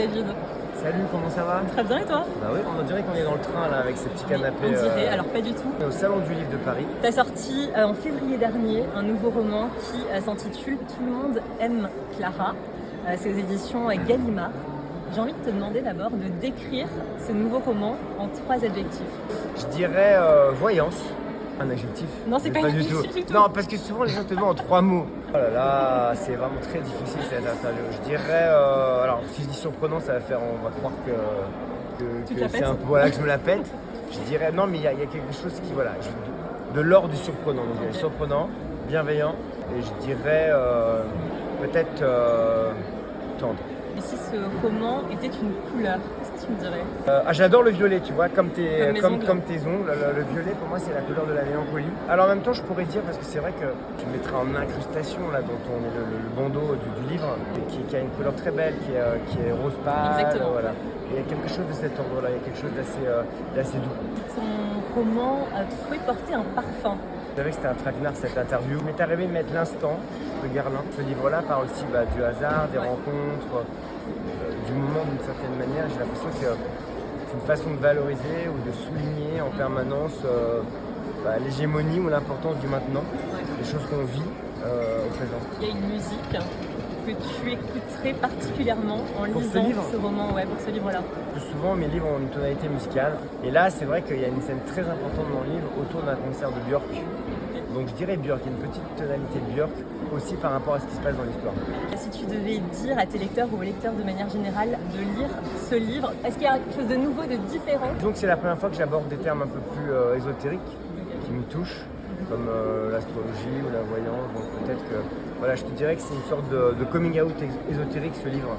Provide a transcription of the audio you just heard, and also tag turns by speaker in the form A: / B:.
A: David.
B: Salut, comment ça va?
A: Très bien et toi?
B: Bah oui, on dirait qu'on est dans le train là avec ces petits canapés.
A: On dirait, alors pas du tout.
B: On est au Salon du Livre de Paris.
A: Tu as sorti en février dernier un nouveau roman qui s'intitule Tout le monde aime Clara. C'est aux éditions Gallimard. J'ai envie de te demander d'abord de décrire ce nouveau roman en 3 adjectifs.
B: Je dirais voyance. Un adjectif?
A: Non, c'est pas
B: du
A: du
B: tout.
A: tout.
B: Non, parce que souvent les gens te demandent en 3 mots. Oh là là, c'est vraiment très difficile cette interview. Je dirais, alors si je dis surprenant, ça va faire, on va croire que c'est un peu, voilà, que je me la pète. Je dirais, non, mais il y a quelque chose qui, voilà, de l'ordre du surprenant. Donc, il y a surprenant, bienveillant, et je dirais peut-être tendre.
A: Et si ce roman était une couleur, qu'est-ce que tu me dirais?
B: J'adore le violet, tu vois, comme tes ongles. Le violet, pour moi, c'est la couleur de la mélancolie. Alors en même temps, je pourrais dire, parce que c'est vrai que tu mettras en incrustation, là, dont on est le bandeau du livre, qui a une couleur très belle, qui est rose pâle.
A: Exactement.
B: Voilà. Et il y a quelque chose de cet ordre-là, il y a quelque chose d'assez doux.
A: Ton roman a trouvé porter un parfum.
B: Je savais que c'était un traquenard cette interview, mais t'as rêvé de mettre l'instant de Guerlain. Ce livre-là parle aussi du hasard, des rencontres, du moment d'une certaine manière. J'ai l'impression que c'est une façon de valoriser ou de souligner en permanence l'hégémonie ou l'importance du maintenant, les choses qu'on vit au présent.
A: Il y a une musique que tu écouterais particulièrement en lisant ce roman, pour ce livre-là.
B: Plus souvent, mes livres ont une tonalité musicale. Et là, c'est vrai qu'il y a une scène très importante dans le livre autour d'un concert de Björk. Donc je dirais Björk, il y a une petite tonalité de Björk aussi par rapport à ce qui se passe dans l'histoire.
A: Si tu devais dire à tes lecteurs ou aux lecteurs de manière générale de lire ce livre, est-ce qu'il y a quelque chose de nouveau, de différent?
B: Donc c'est la première fois que j'aborde des termes un peu plus ésotériques qui me touchent, comme l'astrologie ou la voyance. Donc peut-être que, voilà, je te dirais que c'est une sorte de coming out ésotérique ce livre.